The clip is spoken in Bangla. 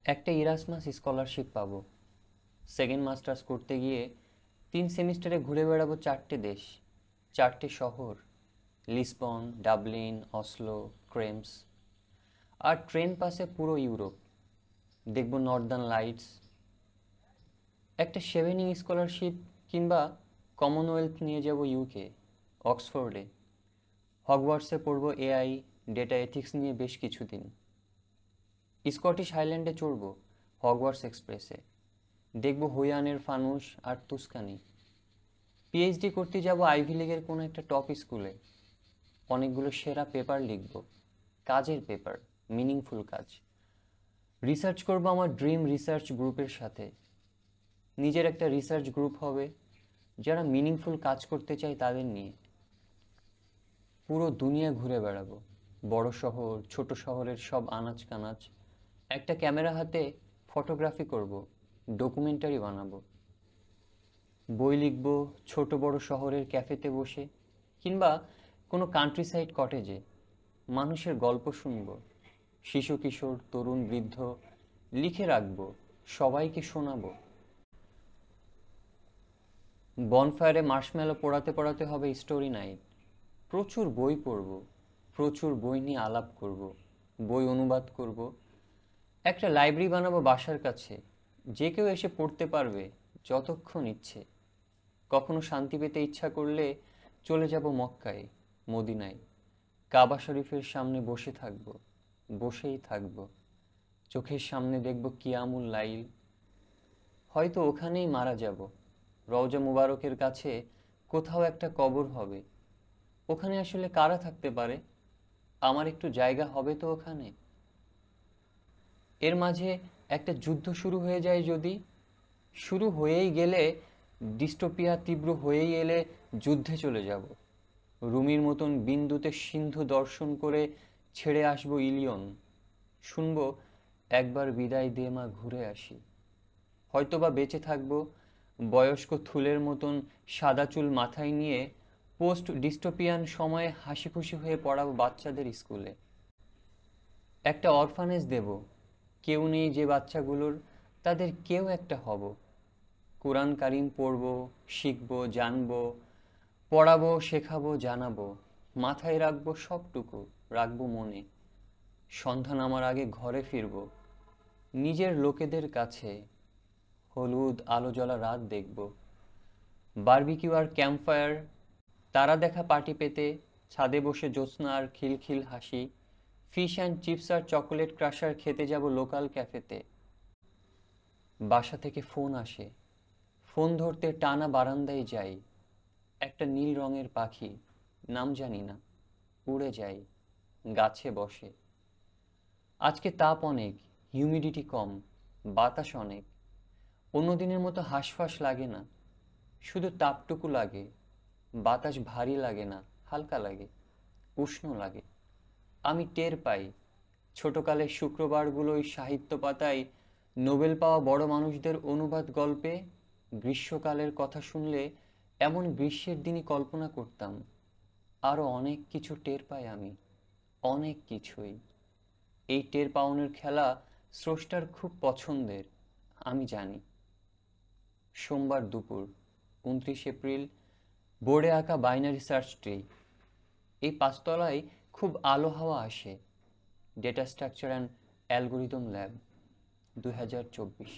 একটা ইরাসমাস স্কলারশিপ পাবো। সেকেন্ড মাস্টার্স করতে গিয়ে 3 সেমিস্টারে ঘুরে বেড়াবো 4টে দেশ, 4টে শহর: লিসবন, ডাবলিন, অসলো, ক্রেমস। আর ট্রেন পাসে পুরো ইউরোপ, দেখবো নর্দার্ন লাইটস। একটা শেভেনিং স্কলারশিপ কিংবা কমনওয়েলথ নিয়ে যাব ইউকে, অক্সফোর্ডে। হগওয়ার্টসে পড়বো এআই, ডেটা এথিক্স নিয়ে বেশ কিছুদিন। স্কটিশ হাইল্যান্ডে চড়বো হগওয়ার্টস এক্সপ্রেসে, দেখবো হুয়ানের ফানুস আর তুস্কানি। পিএইচডি করতে যাব আইভি লিগের কোনো একটা টপ স্কুলে, অনেকগুলো সেরা পেপার লিখব, কাজের পেপার, মিনিংফুল কাজ। রিসার্চ করব আমার ড্রিম রিসার্চ গ্রুপের সাথে। নিজের একটা রিসার্চ গ্রুপ হবে, যারা মিনিংফুল কাজ করতে চায় তাদের নিয়ে। পুরো দুনিয়া ঘুরে বেড়াবো, বড় শহর ছোট শহরের সব আনাচ কানাচ। একটা ক্যামেরা হাতে ফটোগ্রাফি করব, ডকুমেন্টারি বানাবো। বই লিখব ছোট বড় শহরের ক্যাফেতে বসে, কিংবা কোনো কান্ট্রি সাইড কটেজে। মানুষের গল্প শুনব, শিশু কিশোর তরুণ বৃদ্ধ, লিখে রাখবো, সবাইকে শোনাবো। বনফায়ারে মার্শম্যালো পোড়াতে পোড়াতে হবে স্টোরি নাইট। প্রচুর বই পড়ব, প্রচুর বই নিয়ে আলাপ করব, বই অনুবাদ করব। একটা লাইব্রেরি বানাবো বাসার কাছে, যে কেউ এসে পড়তে পারবে যতক্ষণ ইচ্ছে। কখনো শান্তি পেতে ইচ্ছা করলে চলে যাব মক্কায়, মদিনায়। কাবা শরীফের সামনে বসে থাকব, বসেই থাকব। চোখের সামনে দেখব কিয়ামুল লাইল। হয়তো ওখানেই মারা যাব, রওজা মুবারকের কাছে কোথাও একটা কবর হবে। ওখানে আসলে কারা থাকতে পারে? আমার একটু জায়গা হবে তো ওখানে। এর মাঝে একটা যুদ্ধ শুরু হয়ে যায় যদি, শুরু হয়েই গেলে, ডিস্টোপিয়া তীব্র হয়েই এলে যুদ্ধে চলে যাব। রুমির মতন বিন্দুতে সিন্ধু দর্শন করে ছেড়ে আসবো ইলিয়ন। শুনবো একবার বিদায় দে মা ঘুরে আসি। হয়তোবা বেঁচে থাকবো, বয়স্ক থুলের মতন সাদা চুল মাথায় নিয়ে পোস্ট ডিস্টোপিয়ান সময়ে হাসি খুশি হয়ে পড়াবো বাচ্চাদের স্কুলে। একটা অরফানেজ দেব, কেউ নেই যে বাচ্চাগুলোর, তাদের কেউ একটা হব। কোরআন কারিম পড়বো, শিখবো, জানবো, পড়াবো, শেখাবো, জানাবো। মাথায় রাখবো সবটুকু, রাখবো মনে। সন্ধ্যা নামার আগে ঘরে ফিরবো, নিজের লোকেদের কাছে। হলুদ আলো জ্বলা রাত দেখব, বারবিকিউ আর ক্যাম্পফায়ার, তারা দেখা পার্টি পেতে, ছাদে বসে জ্যোৎস্না আর খিলখিল হাসি। ফিশ অ্যান্ড চিপস আর চকোলেট ক্রাশার খেতে যাব লোকাল ক্যাফেতে। বাসা থেকে ফোন আসে, ফোন ধরতে টানা বারান্দায় যাই। একটা নীল রঙের পাখি, নাম জানি না, উড়ে যায়, গাছে বসে। আজকে তাপ অনেক, হিউমিডিটি কম, বাতাস অনেক। অন্য দিনের মতো হাঁসফাঁস লাগে না, শুধু তাপটুকু লাগে। বাতাস ভারী লাগে না, হালকা লাগে, উষ্ণ লাগে। আমি টের পাই, ছোটকালের শুক্রবারগুলোই সাহিত্য পাতায় নোবেল পাওয়া বড় মানুষদের অনুবাদ গল্পে গ্রীষ্মকালের কথা শুনলে এমন গ্রীষ্মের দিনই কল্পনা করতাম। আরো অনেক কিছু টের পাই আমি, অনেক কিছুই। এই টের পাওনের খেলা স্রষ্টার খুব পছন্দের, আমি জানি। সোমবার দুপুর, 29 এপ্রিল। বোর্ডে আঁকা বাইনারি সার্চ ট্রি। এই পাঁচতলায় খুব আলো হাওয়া আসে। Data structure and algorithm lab, 2024।